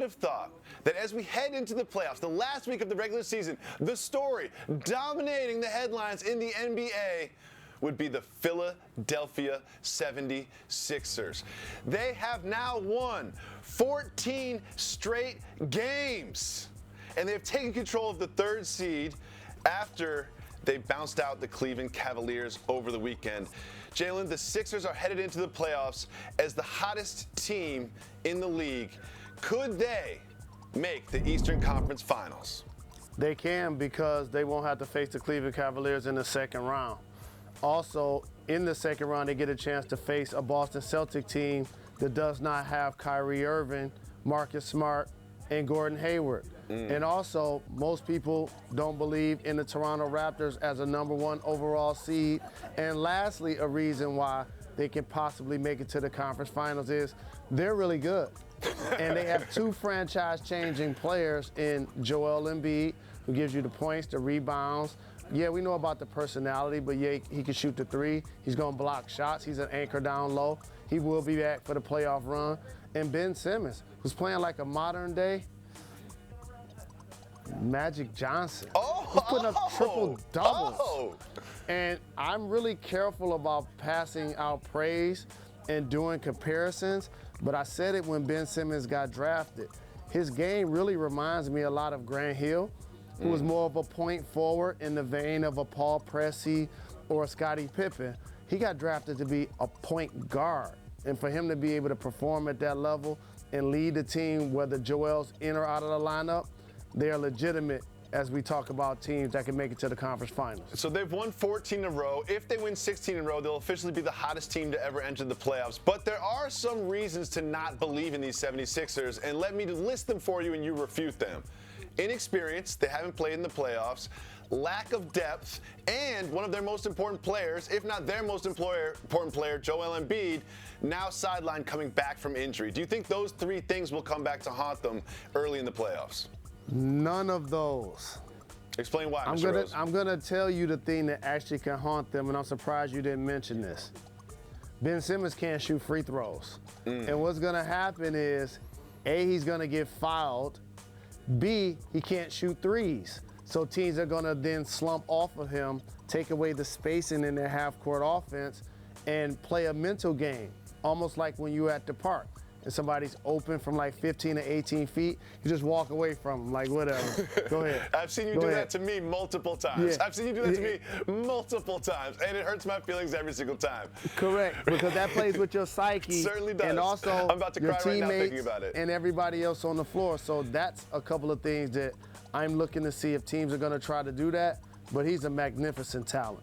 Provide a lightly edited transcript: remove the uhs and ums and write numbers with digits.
have thought that as we head into the playoffs, the last week of the regular season, the story dominating the headlines in the NBA would be the Philadelphia 76ers. They have now won 14 straight games, and they have taken control of the third seed after they bounced out the Cleveland Cavaliers over the weekend. Jalen, the Sixers are headed into the playoffs as the hottest team in the league. Could they make the Eastern Conference Finals? They can, because they won't have to face the Cleveland Cavaliers in the second round. Also, in the second round, they get a chance to face a Boston Celtic team that does not have Kyrie Irving, Marcus Smart, and Gordon Hayward. And also, most people don't believe in the Toronto Raptors as a #1 overall seed. And lastly, a reason why they can possibly make it to the conference finals is they're really good. And they have two franchise-changing players in Joel Embiid, who gives you the points, the rebounds. Yeah, we know about the personality, but yeah, he can shoot the three. He's going to block shots. He's an anchor down low. He will be back for the playoff run. And Ben Simmons, who's playing like a modern-day Magic Johnson. He's putting up triple-doubles. And I'm really careful about passing out praise and doing comparisons, but I said it when Ben Simmons got drafted. His game really reminds me a lot of Grant Hill, who was more of a point forward in the vein of a Paul Pressey or a Scottie Pippen. He got drafted to be a point guard. And for him to be able to perform at that level and lead the team, whether Joel's in or out of the lineup, they are legitimate as we talk about teams that can make it to the conference finals. So they've won 14 in a row. If they win 16 in a row, they'll officially be the hottest team to ever enter the playoffs. But there are some reasons to not believe in these 76ers, and let me list them for you and you refute them. Inexperience, they haven't played in the playoffs, lack of depth, and one of their most important players, if not their most important player, Joel Embiid, now sidelined coming back from injury. Do you think those three things will come back to haunt them early in the playoffs? None of those. Explain why, Mr. Rose. I'm gonna tell you the thing that actually can haunt them, and I'm surprised you didn't mention this. Ben Simmons can't shoot free throws. And what's gonna happen is, A, he's gonna get fouled, B, he can't shoot threes. So teams are gonna then slump off of him, take away the spacing in their half-court offense, and play a mental game, almost like when you're at the park and somebody's open from like 15 to 18 feet, you just walk away from them, like whatever. Go ahead. I've seen you do that to me multiple times. Yeah. I've seen you do that to me multiple times, and it hurts my feelings every single time. Correct, because that plays with your psyche. It certainly does. And also I'm about to your cry right now teammates thinking about it. and everybody else on the floor. So that's a couple of things that I'm looking to see if teams are going to try to do that. But he's a magnificent talent.